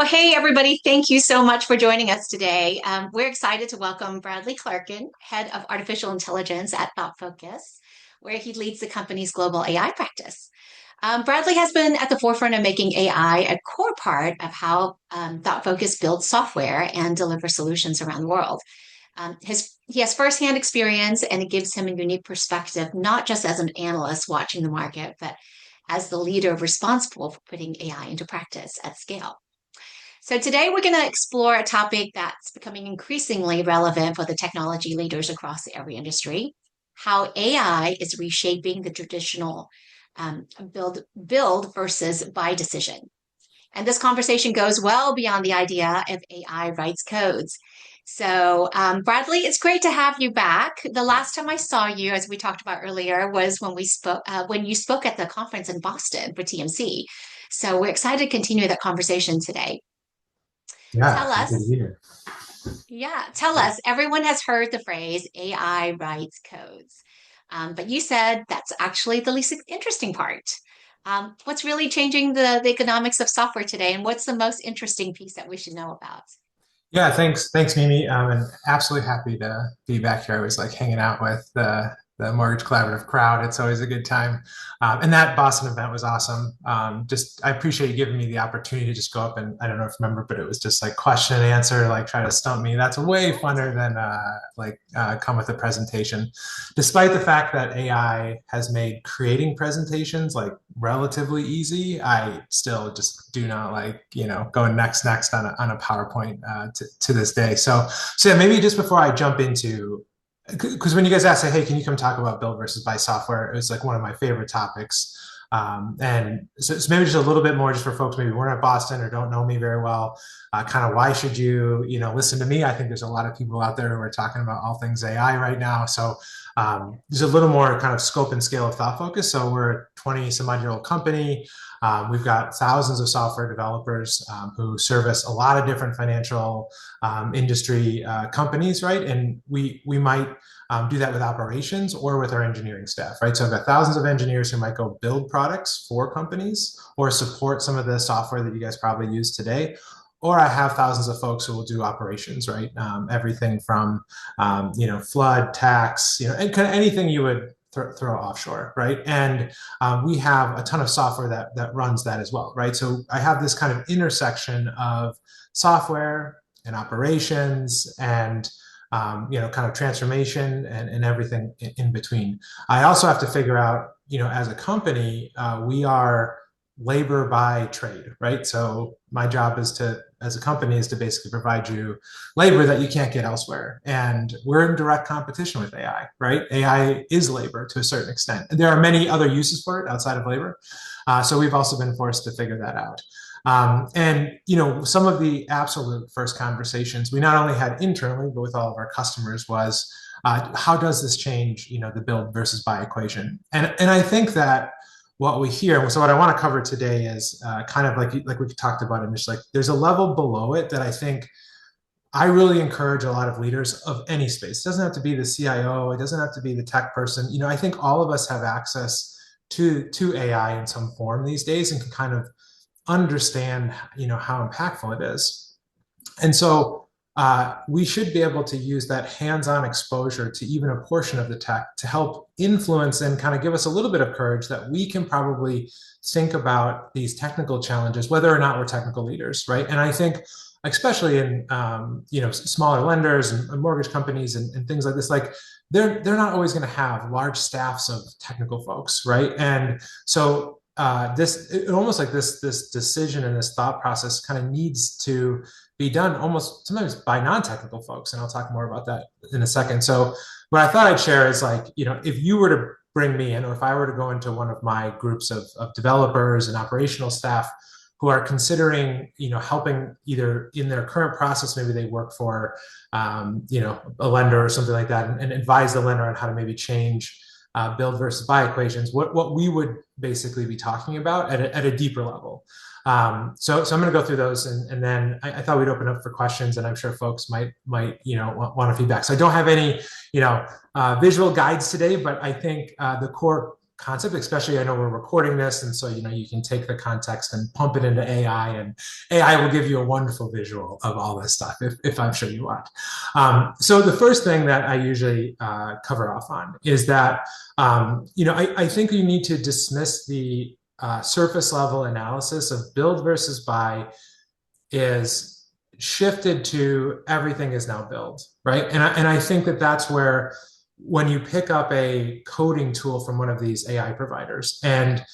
Well, hey, everybody. Thank you so much for joining us today. We're excited to welcome Bradley Clarkin, Head of Artificial Intelligence at ThoughtFocus, where he leads the company's global AI practice. Bradley has been at the forefront of making AI a core part of how ThoughtFocus builds software and delivers solutions around the world. He has firsthand experience, and it gives him a unique perspective, not just as an analyst watching the market, but as the leader responsible for putting AI into practice at scale. So, today we're going to explore a topic that's becoming increasingly relevant for the technology leaders across every industry: how AI is reshaping the traditional build versus buy decision. And this conversation goes well beyond the idea of AI writes codes. So, Bradley, it's great to have you back. The last time I saw you, as we talked about earlier, was when you spoke at the conference in Boston for TMC. So, we're excited to continue that conversation today. Yeah, Tell happy to us, be here. tell us, everyone has heard the phrase AI writes codes. But you said that's actually the least interesting part. What's really changing the economics of software today, and what's the most interesting piece that we should know about? Yeah, thanks, Mimi. And absolutely happy to be back here. I was like hanging out with the Mortgage Collaborative crowd. It's always a good time. And that Boston event was awesome. Just I appreciate you giving me the opportunity to just go up and I don't know if you remember, but it was just like question and answer, like try to stump me. That's way funner than come with a presentation. Despite the fact that AI has made creating presentations like relatively easy, I still just do not like, going next on a PowerPoint to this day. So yeah, maybe just before I jump into, because when you guys asked, hey, can you come talk about build versus buy software? It was like one of my favorite topics. And so maybe just a little bit more just for folks maybe weren't at Boston or don't know me very well, kind of why should you, listen to me? I think there's a lot of people out there who are talking about all things AI right now. So there's a little more kind of scope and scale of ThoughtFocus. So we're a 20 some odd year old company. We've got thousands of software developers who service a lot of different financial industry companies, right? And we might do that with operations or with our engineering staff, right? So I've got thousands of engineers who might go build products for companies or support some of the software that you guys probably use today. Or I have thousands of folks who will do operations, right? Everything from, flood, tax, and kind of anything you would throw offshore, right? And we have a ton of software that runs that as well, right? So I have this kind of intersection of software and operations and kind of transformation and everything in between. I also have to figure out, as a company, we are labor by trade, right? So my job as a company is to basically provide you labor that you can't get elsewhere. And we're in direct competition with AI, right? AI is labor to a certain extent. And there are many other uses for it outside of labor. So we've also been forced to figure that out. And some of the absolute first conversations we not only had internally, but with all of our customers was, how does this change, the build versus buy equation? And I think that what we hear, so what I want to cover today is kind of like we talked about, and just like there's a level below it that I think I really encourage a lot of leaders of any space. It doesn't have to be the CIO, it doesn't have to be the tech person. I think all of us have access to AI in some form these days and can kind of understand, how impactful it is. And so we should be able to use that hands-on exposure to even a portion of the tech to help influence and kind of give us a little bit of courage that we can probably think about these technical challenges, whether or not we're technical leaders, right? And I think, especially in smaller lenders and mortgage companies and things like this, like they're not always going to have large staffs of technical folks, right? And so almost like this decision and this thought process kind of needs to be done almost sometimes by non-technical folks, and I'll talk more about that in a second. So what I thought I'd share is like, if you were to bring me in, or if I were to go into one of my groups of developers and operational staff who are considering, helping either in their current process, maybe they work for, a lender or something like that, and advise the lender on how to maybe change build versus buy equations, what we would basically be talking about at a deeper level. So I'm going to go through those, and then I thought we'd open up for questions, and I'm sure folks might want to feedback. So I don't have any visual guides today, but I think the core concept, especially I know we're recording this. And so, you can take the context and pump it into AI, and AI will give you a wonderful visual of all this stuff if I'm sure you want. So the first thing that I usually cover off on is that, I think you need to dismiss the surface level analysis of build versus buy is shifted to everything is now build, right? And I think that that's where when you pick up a coding tool from one of these AI providers and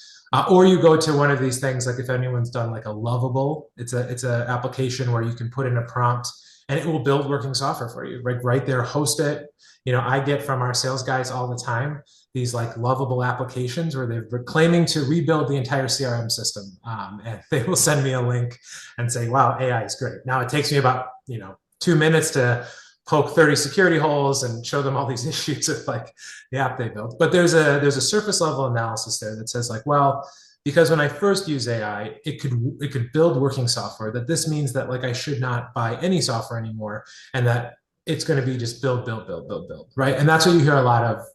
or you go to one of these things, like if anyone's done like a Lovable, it's a application where you can put in a prompt and it will build working software for you, right there, host it. I get from our sales guys all the time these like Lovable applications where they're claiming to rebuild the entire CRM system, and they will send me a link and say, "Wow, AI is great." Now it takes me about 2 minutes to poke 30 security holes and show them all these issues with like the app they built. But there's a surface level analysis there that says like, well, because when I first use AI, it could build working software, that this means that like I should not buy any software anymore, and that it's going to be just build, build, build, build, build, right? And that's what you hear a lot of,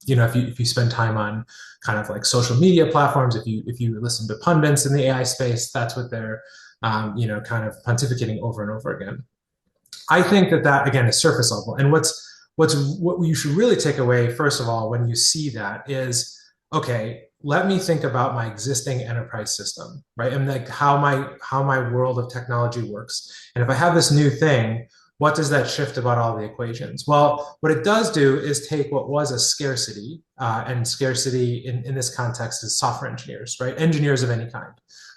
if you spend time on kind of like social media platforms, if you listen to pundits in the AI space, that's what they're, kind of pontificating over and over again. I think that again is surface level. And what you should really take away, first of all, when you see that is, okay, let me think about my existing enterprise system, right? And like how my world of technology works. And if I have this new thing, what does that shift about all the equations? Well, what it does do is take what was a scarcity, and scarcity in this context is software engineers, right? Engineers of any kind,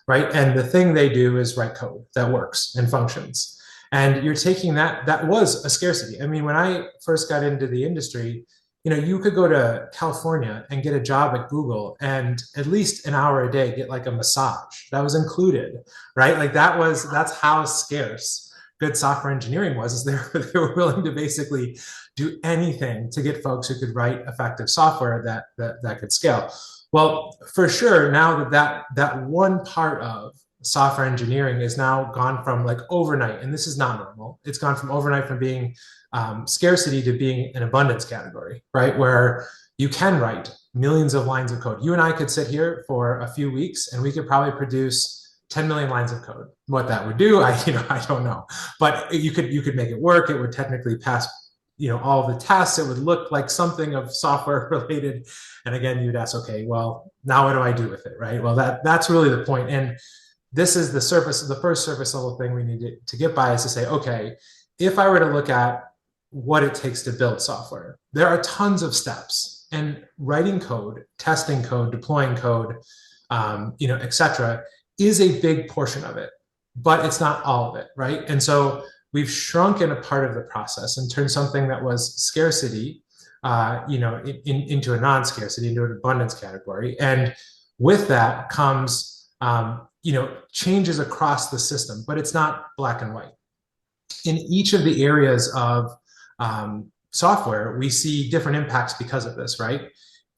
right? And the thing they do is write code that works and functions. And you're taking that was a scarcity. I mean, when I first got into the industry, you could go to California and get a job at Google and at least an hour a day get like a massage. That was included, right? Like that's how scarce good software engineering was, is they were willing to basically do anything to get folks who could write effective software that could scale. Well, for sure, now that one part of software engineering is now gone from like overnight, and this is not normal. It's gone from overnight from being scarcity to being an abundance category, right? Where you can write millions of lines of code. You and I could sit here for a few weeks and we could probably produce 10 million lines of code. What that would do, I don't know, but you could make it work. It would technically pass, all the tests. It would look like something of software related. And again, you'd ask, okay, well, now what do I do with it, right? Well, that's really the point. And this is the first surface level thing we need to get by, is to say, okay, if I were to look at what it takes to build software, there are tons of steps, and writing code, testing code, deploying code, et cetera, is a big portion of it, but it's not all of it, right? And so we've shrunken a part of the process and turned something that was scarcity, into a non-scarcity, into an abundance category. And with that comes, changes across the system, but it's not black and white. In each of the areas of software, we see different impacts because of this, right?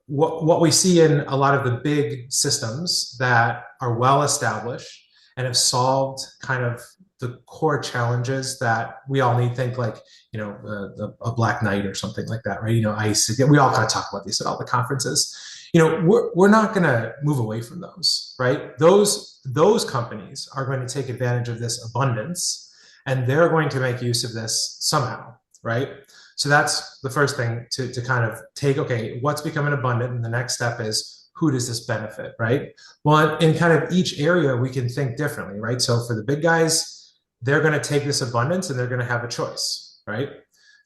What we see in a lot of the big systems that are well established and have solved kind of the core challenges that we all need, think like, a Black Knight or something like that, right? ICE, we all kind of talk about these at all the conferences. We're not going to move away from those, right? Those companies are going to take advantage of this abundance, and they're going to make use of this somehow, right? So that's the first thing to kind of take, okay, what's becoming abundant? And the next step is, who does this benefit, right? Well, in kind of each area, we can think differently, right? So for the big guys, they're going to take this abundance and they're going to have a choice, right?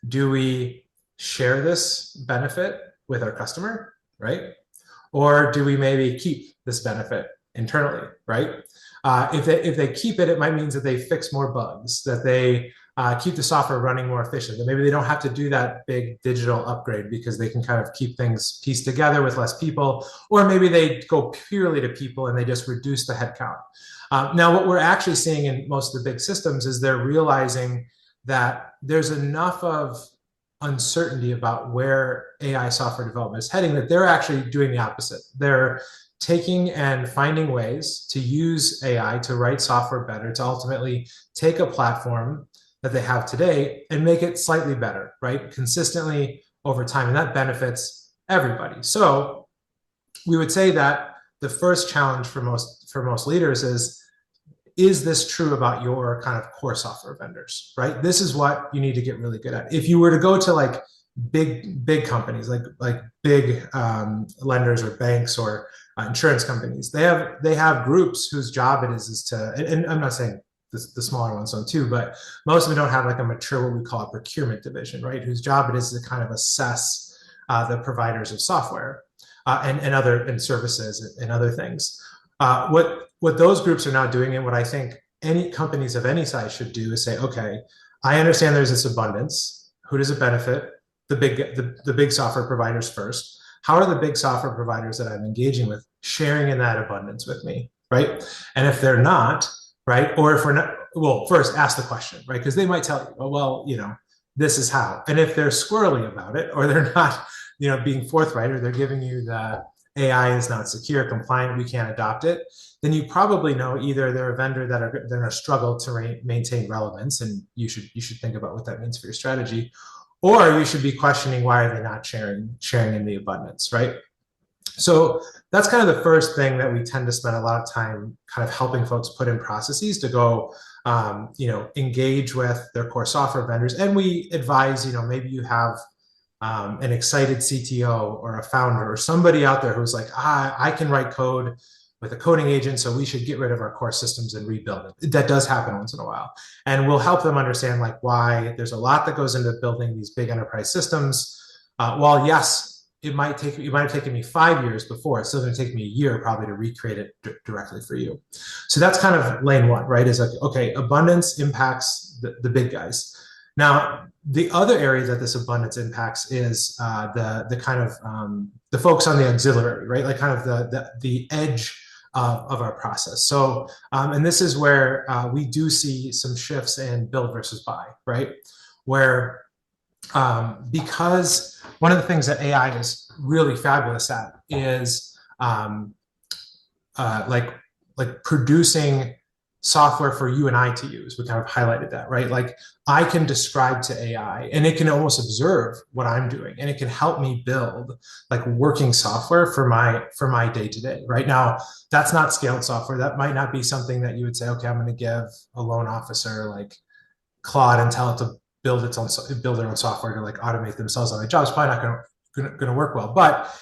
Do we share this benefit with our customer, right? Or do we maybe keep this benefit internally, right? If they keep it, it might mean that they fix more bugs, that they keep the software running more efficient, that maybe they don't have to do that big digital upgrade because they can kind of keep things pieced together with less people, or maybe they go purely to people and they just reduce the headcount. Now, what we're actually seeing in most of the big systems is they're realizing that there's enough of uncertainty about where AI software development is heading that they're actually doing the opposite. They're taking and finding ways to use AI to write software better, to ultimately take a platform that they have today and make it slightly better, right? Consistently over time. And that benefits everybody. So we would say that the first challenge for most leaders is this true about your kind of core software vendors, right? This is what you need to get really good at. If you were to go to like big companies, like big lenders or banks or insurance companies, they have groups whose job it is to, and I'm not saying the smaller ones don't too, but most of them don't have like a mature, what we call a procurement division, right? Whose job it is to kind of assess the providers of software and other and services and other things. What those groups are now doing, and what I think any companies of any size should do, is say, okay, I understand there's this abundance. Who does it benefit? The big software providers first. How are the big software providers that I'm engaging with sharing in that abundance with me, right? And if they're not, right, or if we're not, well, first ask the question, right? Because they might tell you, oh, well, this is how. And if they're squirrely about it, or they're not, being forthright, or they're giving you the AI is not secure, compliant, we can't adopt it, then you probably know either they're a vendor they're going to struggle to maintain relevance, and you should think about what that means for your strategy, or you should be questioning why are they not sharing in the abundance, right? So that's kind of the first thing that we tend to spend a lot of time kind of helping folks put in processes to go, engage with their core software vendors, and we advise, maybe you have an excited CTO or a founder or somebody out there who's like, I can write code with a coding agent, so we should get rid of our core systems and rebuild it. That does happen once in a while. And we'll help them understand like why there's a lot that goes into building these big enterprise systems. While yes, it might have taken me 5 years before, it's still going to take me a year probably to recreate it directly for you. So that's kind of lane one, right? Is like, okay, abundance impacts the big guys. Now, the other area that this abundance impacts is the kind of the folks on the auxiliary, right? Like kind of the edge of our process. So, and this is where we do see some shifts in build versus buy, right? Where because one of the things that AI is really fabulous at is like producing software for you and I to use. We kind of highlighted that, right? Like I can describe to AI and it can almost observe what I'm doing, and it can help me build like working software for my day to day. Right now, that's not scaled software. That might not be something that you would say, okay, I'm going to give a loan officer like Claude and tell it to build their own software to like automate themselves on their job. It's probably not going to work well. But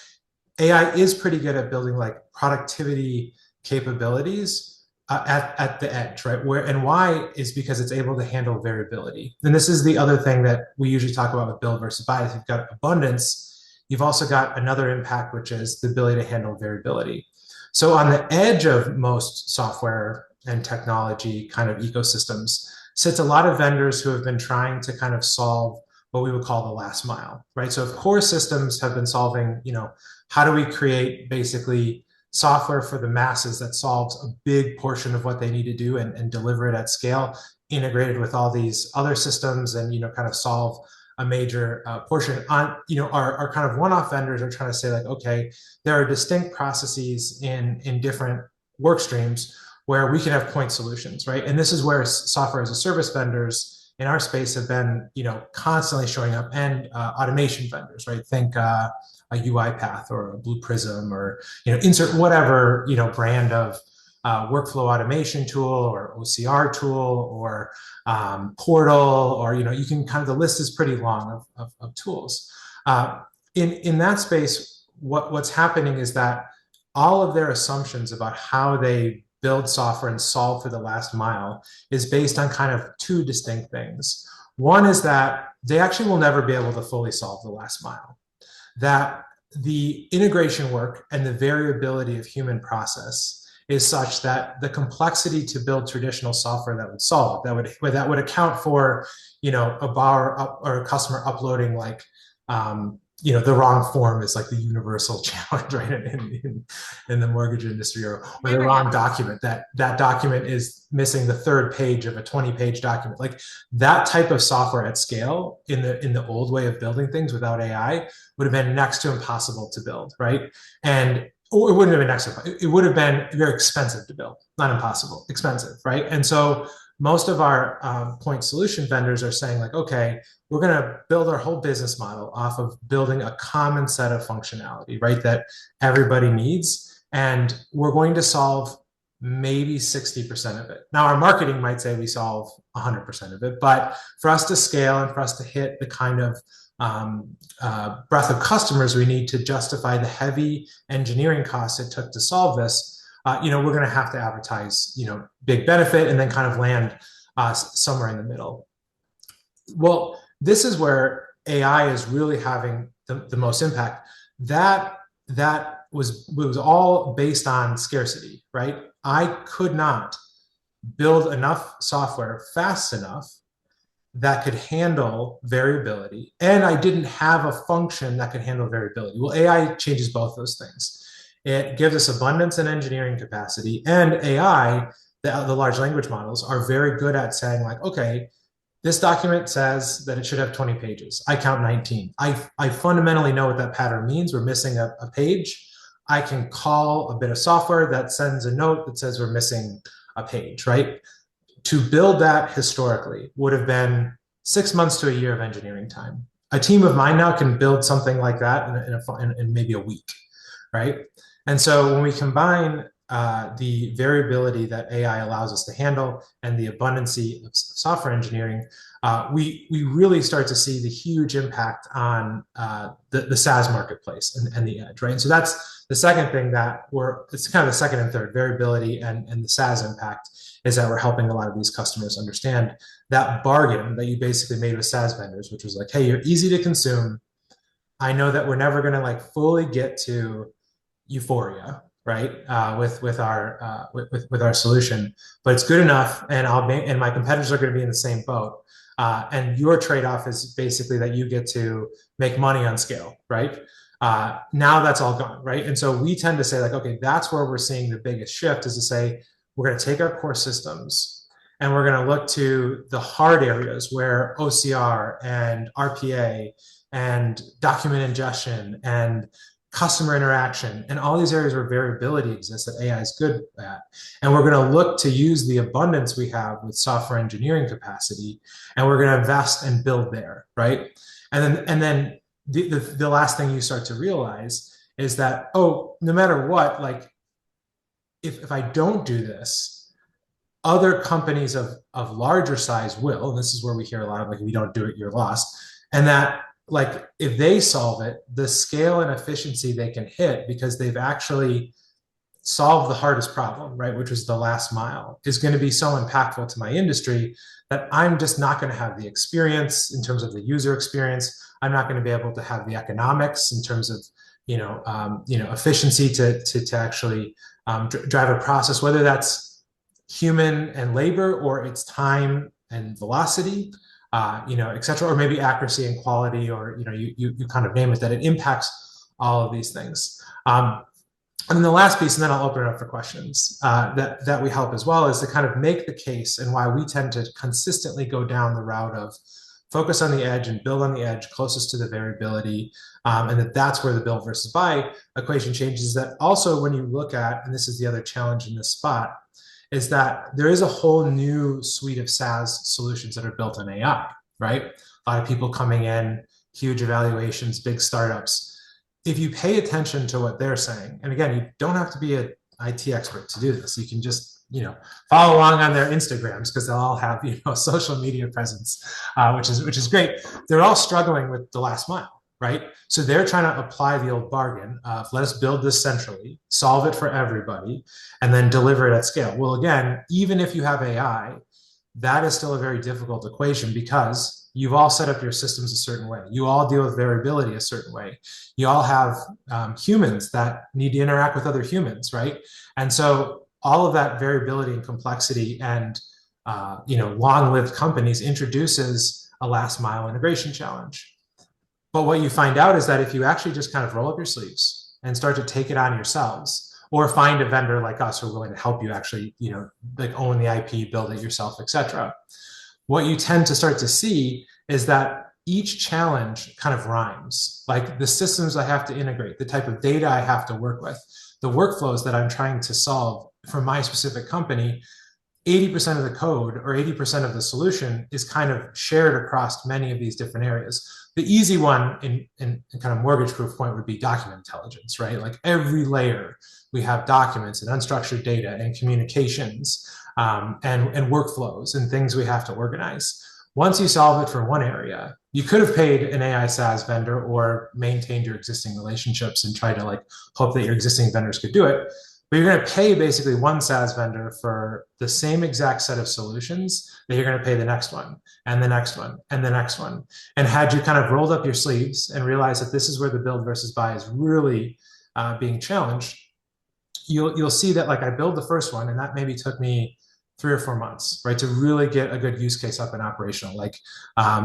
AI is pretty good at building like productivity capabilities at the edge, right? Why is because it's able to handle variability. And this is the other thing that we usually talk about with build versus buy. If you've got abundance, you've also got another impact, which is the ability to handle variability. So on the edge of most software and technology kind of ecosystems sits a lot of vendors who have been trying to kind of solve what we would call the last mile, right? So if core systems have been solving, how do we create basically software for the masses that solves a big portion of what they need to do and deliver it at scale, integrated with all these other systems, and kind of solve a major portion on our kind of one-off vendors are trying to say like, okay, there are distinct processes in different work streams where we can have point solutions, right? And this is where software as a service vendors in our space have been constantly showing up, and automation vendors, right? Think a UiPath or a Blue Prism, or insert whatever brand of workflow automation tool or OCR tool or portal, or you can kind of, the list is pretty long of tools. In that space, what's happening is that all of their assumptions about how they build software and solve for the last mile is based on kind of two distinct things. One is that they actually will never be able to fully solve the last mile. That the integration work and the variability of human process is such that the complexity to build traditional software that would solve it, that would account for, a borrower or a customer uploading like, the wrong form is like the universal challenge, right? In the mortgage industry, or the wrong document, that document is missing the third page of a 20-page document. Like that type of software at scale in the old way of building things without AI would have been next to impossible to build, right? Or it wouldn't have been next to, it would have been very expensive to build, not impossible, expensive, right? And so most of our point solution vendors are saying like, okay, we're going to build our whole business model off of building a common set of functionality, right? That everybody needs. And we're going to solve maybe 60% of it. Now, our marketing might say we solve 100% of it, but for us to scale and for us to hit the kind of breadth of customers we need to justify the heavy engineering costs it took to solve this, we're going to have to advertise, big benefit and then kind of land somewhere in the middle. Well, this is where AI is really having the most impact. That was all based on scarcity, right? I could not build enough software fast enough that could handle variability, and I didn't have a function that could handle variability. Well, AI changes both those things. It gives us abundance in engineering capacity, and AI, the large language models, are very good at saying like, okay, this document says that it should have 20 pages. I count 19. I fundamentally know what that pattern means. We're missing a page. I can call a bit of software that sends a note that says we're missing a page, right? To build that historically would have been 6 months to a year of engineering time. A team of mine now can build something like that in maybe a week, right? And so when we combine the variability that AI allows us to handle and the abundancy of software engineering, we really start to see the huge impact on the SaaS marketplace and the edge, right? And so that's the second thing it's kind of the second and third, variability and the SaaS impact, is that we're helping a lot of these customers understand that bargain that you basically made with SaaS vendors, which was like, hey, you're easy to consume. I know that we're never going to like fully get to euphoria, right? With our solution, but it's good enough, and and my competitors are going to be in the same boat. And your trade-off is basically that you get to make money on scale, right? Now that's all gone, right? And so we tend to say like, okay, that's where we're seeing the biggest shift, is to say, we're going to take our core systems and we're going to look to the hard areas where OCR and RPA and document ingestion and customer interaction and all these areas where variability exists that AI is good at. And we're going to look to use the abundance we have with software engineering capacity, and we're going to invest and build there, right? And then the last thing you start to realize is that, oh, no matter what, like, if I don't do this, other companies of larger size will, and this is where we hear a lot of like, if you don't do it, you're lost. And that like, if they solve it, the scale and efficiency they can hit because they've actually solved the hardest problem, right, which was the last mile, is going to be so impactful to my industry that I'm just not going to have the experience in terms of the user experience. I'm not going to be able to have the economics in terms of efficiency to actually drive a process, whether that's human and labor or it's time and velocity, et cetera, or maybe accuracy and quality, or you kind of name it, that it impacts all of these things. And then the last piece, and then I'll open it up for questions, that we help as well, is to kind of make the case, and why we tend to consistently go down the route of focus on the edge and build on the edge closest to the variability, and that's where the build versus buy equation changes. That also, when you look at, and this is the other challenge in this spot, is that there is a whole new suite of SaaS solutions that are built on AI, right? A lot of people coming in, huge evaluations, big startups. If you pay attention to what they're saying, and again, you don't have to be an IT expert to do this. You can just follow along on their Instagrams, because they'll all have social media presence, which is great. They're all struggling with the last mile, right? So they're trying to apply the old bargain of, let us build this centrally, solve it for everybody, and then deliver it at scale. Well, again, even if you have AI, that is still a very difficult equation, because you've all set up your systems a certain way. You all deal with variability a certain way. You all have humans that need to interact with other humans, right? And so all of that variability and complexity and long-lived companies introduces a last mile integration challenge. But what you find out is that if you actually just kind of roll up your sleeves and start to take it on yourselves, or find a vendor like us who are willing to help you actually, like own the IP, build it yourself, et cetera, what you tend to start to see is that each challenge kind of rhymes. Like the systems I have to integrate, the type of data I have to work with, the workflows that I'm trying to solve for my specific company, 80% of the code or 80% of the solution is kind of shared across many of these different areas. The easy one in kind of mortgage proof point would be document intelligence, right? Like every layer, we have documents and unstructured data and communications and workflows and things we have to organize. Once you solve it for one area, you could have paid an AI SaaS vendor or maintained your existing relationships and tried to like hope that your existing vendors could do it. But you're going to pay basically one SaaS vendor for the same exact set of solutions that you're going to pay the next one and the next one and the next one. And had you kind of rolled up your sleeves and realized that this is where the build versus buy is really being challenged, you'll see that like I build the first one and that maybe took me 3 or 4 months, right, to really get a good use case up and operational, like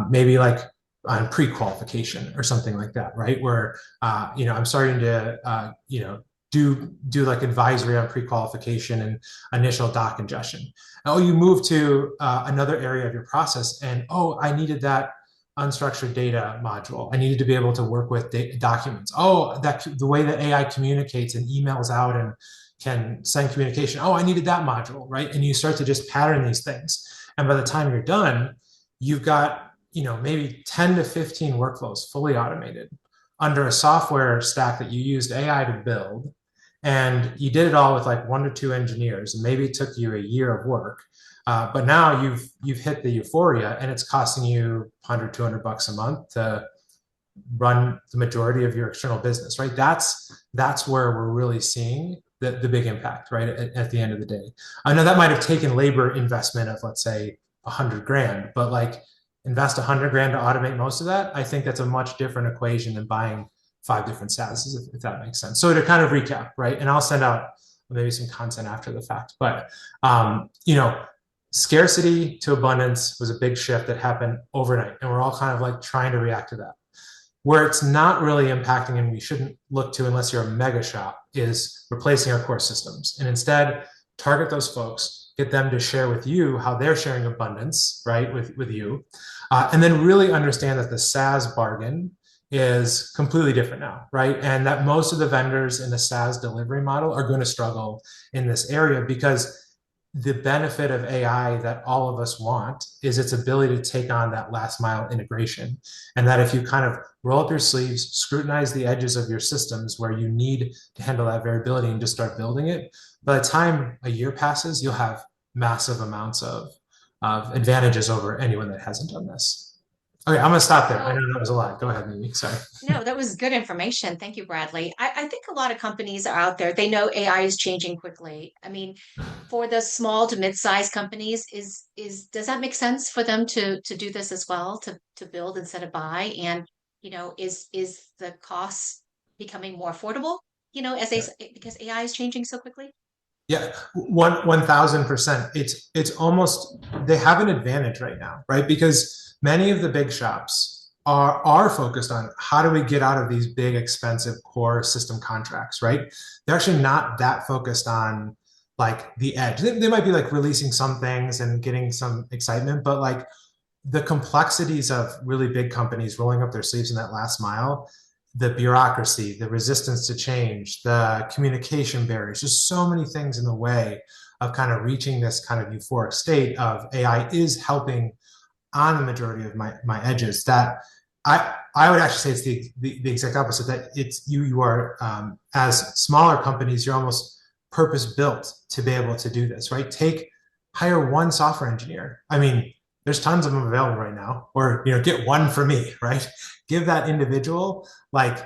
maybe like on pre-qualification or something like that, right? Where I'm starting to do like advisory on pre-qualification and initial doc ingestion. Oh, you move to another area of your process, and oh, I needed that unstructured data module. I needed to be able to work with documents. Oh, that the way that AI communicates and emails out and can send communication. Oh, I needed that module, right? And you start to just pattern these things. And by the time you're done, you've got, maybe 10 to 15 workflows fully automated under a software stack that you used AI to build. And you did it all with like 1 to 2 engineers, and maybe it took you a year of work. But now you've hit the euphoria, and it's costing you 100, $200 a month to run the majority of your external business, right? That's where we're really seeing the big impact, right? At the end of the day. I know that might have taken labor investment of, let's say, 100 grand, but like invest 100 grand to automate most of that. I think that's a much different equation than buying 5 different SaaSes, if that makes sense. So to kind of recap, right? And I'll send out maybe some content after the fact, but scarcity to abundance was a big shift that happened overnight, and we're all kind of like trying to react to that. Where it's not really impacting, and we shouldn't look to unless you're a mega shop, is replacing our core systems, and instead target those folks, get them to share with you how they're sharing abundance, right, with you, and then really understand that the SaaS bargain is completely different now, right? And that most of the vendors in the SaaS delivery model are going to struggle in this area, because the benefit of AI that all of us want is its ability to take on that last mile integration. And that if you kind of roll up your sleeves, scrutinize the edges of your systems where you need to handle that variability and just start building it, by the time a year passes, you'll have massive amounts of advantages over anyone that hasn't done this. Okay, I'm going to stop there. I know that was a lot. Go ahead, Mimi. Sorry. No, that was good information. Thank you, Bradley. I think a lot of companies are out there. They know AI is changing quickly. I mean, for the small to mid-sized companies, is does that make sense for them to do this as well, to build instead of buy? And is the cost becoming more affordable? As they Yeah. because AI is changing so quickly. Yeah, 1,000%. It's almost, they have an advantage right now, right? Because many of the big shops are focused on how do we get out of these big expensive core system contracts, right? They're actually not that focused on like the edge. They might be like releasing some things and getting some excitement, but like the complexities of really big companies rolling up their sleeves in that last mile, the bureaucracy, the resistance to change, the communication barriers, just so many things in the way of kind of reaching this kind of euphoric state of AI is helping on the majority of my edges, that I would actually say it's the exact opposite, that it's you are as smaller companies, you're almost purpose built to be able to do this, right? Hire one software engineer. I mean, there's tons of them available right now, or get one for me, right? Give that individual like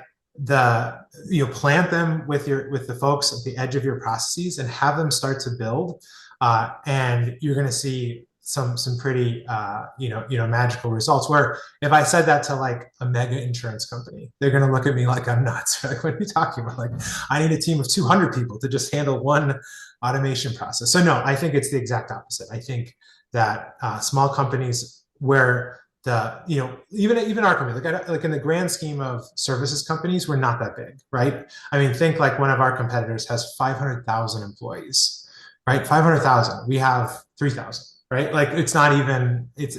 plant them with the folks at the edge of your processes and have them start to build, and you're going to see some pretty magical results. Where if I said that to like a mega insurance company, they're going to look at me like I'm nuts. Like, what are you talking about? Like, I need a team of 200 people to just handle one automation process. So no, I think it's the exact opposite. I think that small companies, where even our company, like in the grand scheme of services companies, we're not that big, right? I mean, think like one of our competitors has 500,000 employees, right? 500,000. We have 3,000, right? Like it's not even, it's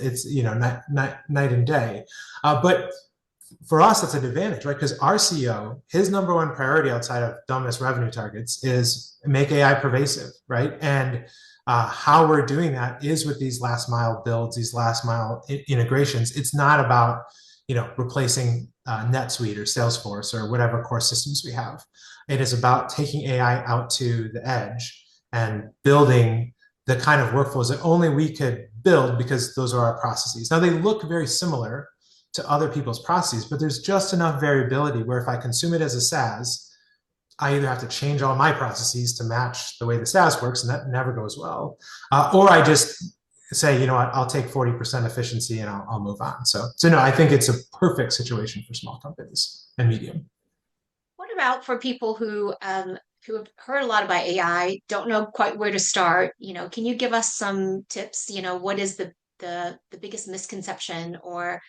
night and day. But for us, that's an advantage, right? Because our CEO, his number one priority outside of dumbest revenue targets is make AI pervasive, right? And How we're doing that is with these last mile builds, these last mile integrations. It's not about replacing NetSuite or Salesforce or whatever core systems we have. It is about taking AI out to the edge and building the kind of workflows that only we could build because those are our processes. Now they look very similar to other people's processes, but there's just enough variability where if I consume it as a SaaS, I either have to change all my processes to match the way the SaaS works, and that never goes well, or I just say, you know what, I'll take 40% efficiency and I'll move on. So no, I think it's a perfect situation for small companies and medium. What about for people who have heard a lot about AI, don't know quite where to start? Can you give us some tips? What is the biggest misconception or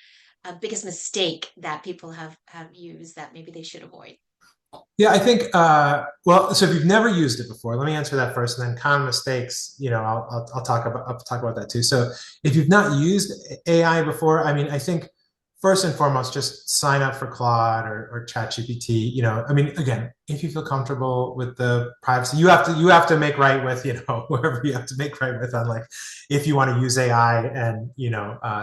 biggest mistake that people have used that maybe they should avoid? Yeah, I think, well, so if you've never used it before, let me answer that first, and then common mistakes, I'll talk about that too. So if you've not used AI before, I mean, I think first and foremost, just sign up for Claude or ChatGPT. I mean, again, if you feel comfortable with the privacy, you have to make right with, whoever you have to make right with on, like, if you want to use AI and,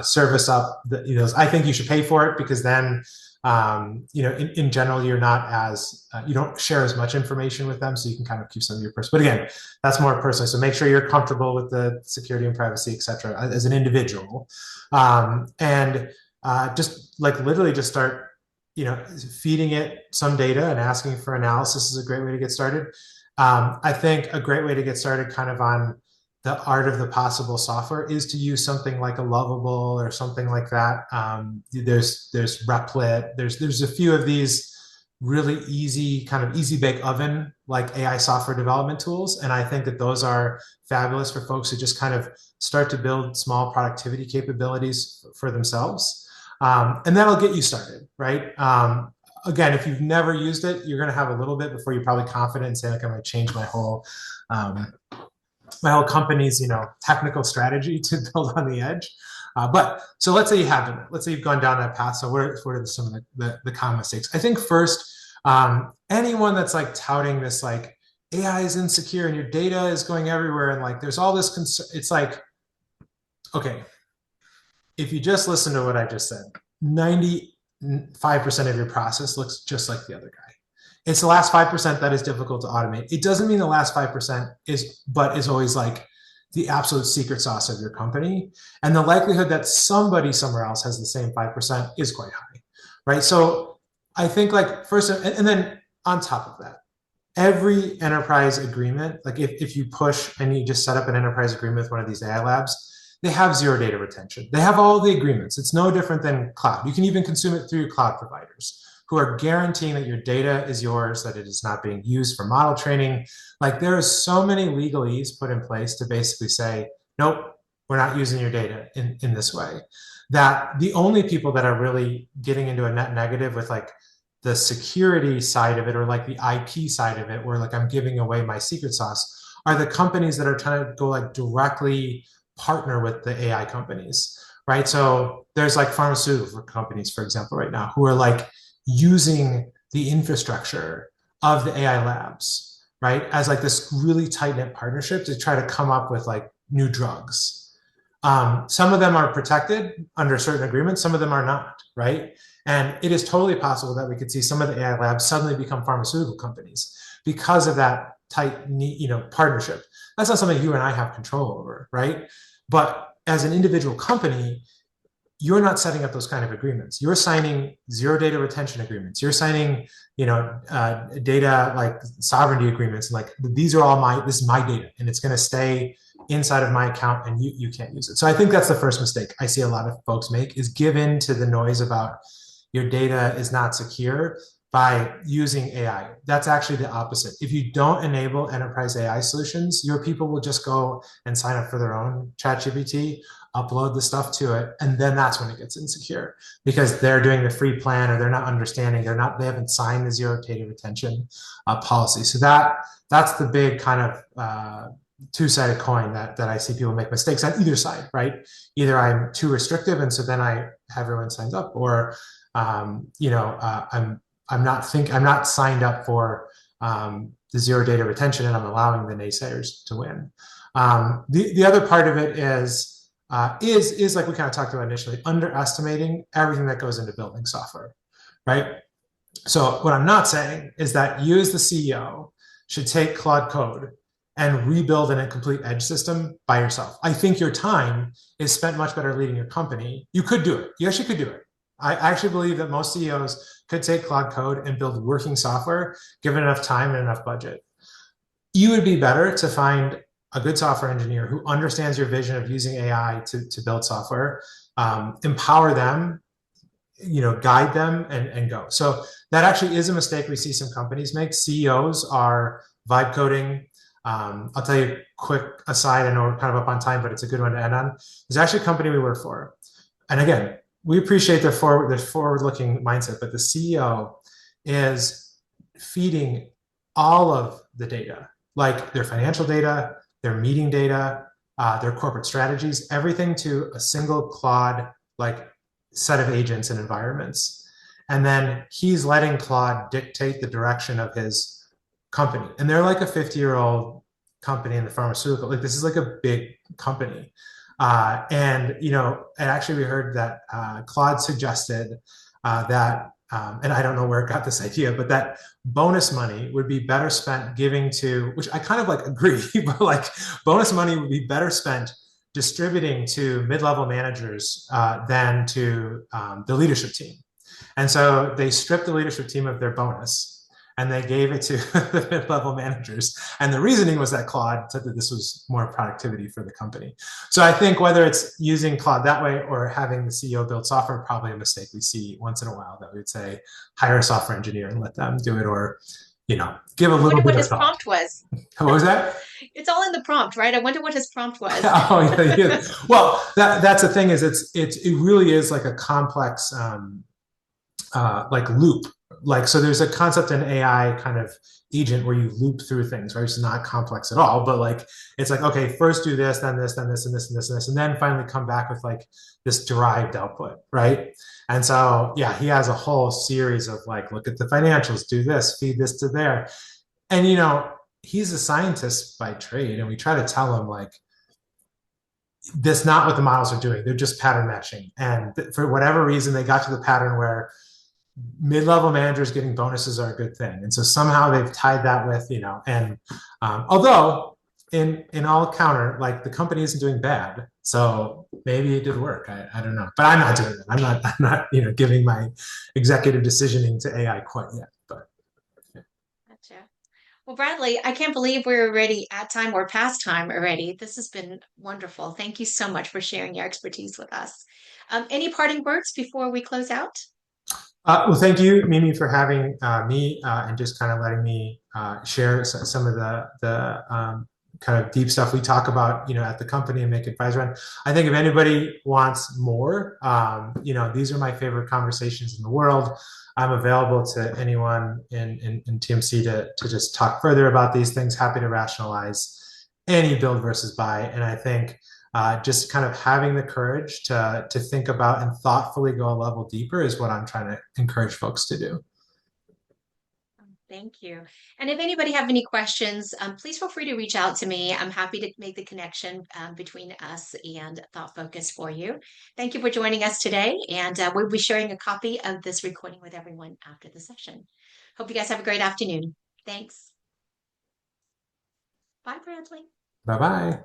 service up I think you should pay for it, because then in general, you're not as, you don't share as much information with them, so you can kind of keep some of your personal. But again, that's more personal. So make sure you're comfortable with the security and privacy, et cetera, as an individual. And just like literally just start, feeding it some data and asking for analysis is a great way to get started. I think a great way to get started kind of on the art of the possible software is to use something like a Lovable or something like that. There's Replit. There's a few of these really easy, kind of easy bake oven like AI software development tools, and I think that those are fabulous for folks who just kind of start to build small productivity capabilities for themselves, and that'll get you started, right? Again, if you've never used it, you're going to have a little bit before you're probably confident and say, like, I'm going to change um, my whole company's technical strategy to build on the edge. But so let's say you have done it. Let's say you've gone down that path. So what are some of the common mistakes? I think first, anyone that's like touting this, like, AI is insecure and your data is going everywhere and like there's all this concern. It's like, okay, if you just listen to what I just said, 95% of your process looks just like the other guy. It's the last 5% that is difficult to automate. It doesn't mean the last 5% is always like the absolute secret sauce of your company. And the likelihood that somebody somewhere else has the same 5% is quite high, right? So I think, like, first, and then on top of that, every enterprise agreement, like if you push and you just set up an enterprise agreement with one of these AI labs, they have zero data retention. They have all the agreements. It's no different than cloud. You can even consume it through your cloud providers who are guaranteeing that your data is yours, that it is not being used for model training. Like, there are so many legalese put in place to basically say, nope, we're not using your data in this way, that the only people that are really getting into a net negative with, like, the security side of it, or like the IP side of it, where, like, I'm giving away my secret sauce, are the companies that are trying to go, like, directly partner with the AI companies, right? So there's like pharmaceutical companies, for example, right now, who are like using the infrastructure of the AI labs, right, as like this really tight knit partnership to try to come up with like new drugs. Some of them are protected under certain agreements, some of them are not, right? And it is totally possible that we could see some of the AI labs suddenly become pharmaceutical companies because of that tight, partnership. That's not something you and I have control over, right? But as an individual company, you're not setting up those kind of agreements. You're signing zero data retention agreements. You're signing, data like sovereignty agreements. Like, these are all this is my data, and it's going to stay inside of my account, and you can't use it. So I think that's the first mistake I see a lot of folks make, is give in to the noise about your data is not secure by using AI. That's actually the opposite. If you don't enable enterprise AI solutions, your people will just go and sign up for their own ChatGPT, upload the stuff to it, and then that's when it gets insecure, because they're doing the free plan, or they're not understanding, they haven't signed the zero data retention policy. So that's the big kind of two-sided coin that I see people make mistakes on either side, right? Either I'm too restrictive, and so then everyone signs up, or I'm not signed up for the zero data retention, and I'm allowing the naysayers to win. The other part of it is like we kind of talked about initially, underestimating everything that goes into building software, right? So what I'm not saying is that you as the CEO should take Claude Code and rebuild an incomplete edge system by yourself. I think your time is spent much better leading your company. You could do it. You actually could do it. I actually believe that most CEOs could take Claude Code and build working software, given enough time and enough budget. You would be better to find a good software engineer who understands your vision of using AI to build software, empower them, guide them and go. So that actually is a mistake we see some companies make. CEOs are vibe coding. I'll tell you a quick aside. I know we're kind of up on time, but it's a good one to end on. There's actually a company we work for. And again, we appreciate their forward-looking mindset, but the CEO is feeding all of the data, like their financial data, their meeting data, their corporate strategies, everything to a single Claude like set of agents and environments. And then he's letting Claude dictate the direction of his company. And they're like a 50-year-old company in the pharmaceutical. Like this is like a big company. And actually we heard that Claude suggested and I don't know where it got this idea, but that bonus money would be better spent giving to, which I kind of like agree, but like bonus money would be better spent distributing to mid-level managers than to the leadership team. And so they stripped the leadership team of their bonus and they gave it to the mid-level managers. And the reasoning was that Claude said that this was more productivity for the company. So I think whether it's using Claude that way or having the CEO build software, probably a mistake we see once in a while that we would say, hire a software engineer and let them do it, or, give a I little wonder bit what of his thought. prompt was. What was that? It's all in the prompt, right? I wonder what his prompt was. Oh yeah, yeah. Well, that's the thing is it really is like a complex like loop. Like so, there's a concept in AI kind of agent where you loop through things, right? It's not complex at all, but like it's like okay, first do this, then this, then this, and this, and this, and this, and then finally come back with like this derived output, right? And so yeah, he has a whole series of like look at the financials, do this, feed this to there, and he's a scientist by trade, and we try to tell him like that's not what the models are doing. They're just pattern matching. And for whatever reason, they got to the pattern where mid-level managers getting bonuses are a good thing. And so somehow they've tied that with, and although in all counter, like the company isn't doing bad. So maybe it did work. I don't know. But I'm not doing it. I'm not, giving my executive decisioning to AI quite yet. But Gotcha. Well, Bradley, I can't believe we're already at time or past time already. This has been wonderful. Thank you so much for sharing your expertise with us. Any parting words before we close out? well, thank you, Mimi, for having me and just kind of letting me share some of the kind of deep stuff we talk about, at the company and make advice around. I think if anybody wants more, these are my favorite conversations in the world. I'm available to anyone in TMC to just talk further about these things. Happy to rationalize any build versus buy. And I think just kind of having the courage to think about and thoughtfully go a level deeper is what I'm trying to encourage folks to do. Thank you. And if anybody have any questions, please feel free to reach out to me. I'm happy to make the connection between us and Thought Focus for you. Thank you for joining us today. And we'll be sharing a copy of this recording with everyone after the session. Hope you guys have a great afternoon. Thanks. Bye, Bradley. Bye bye.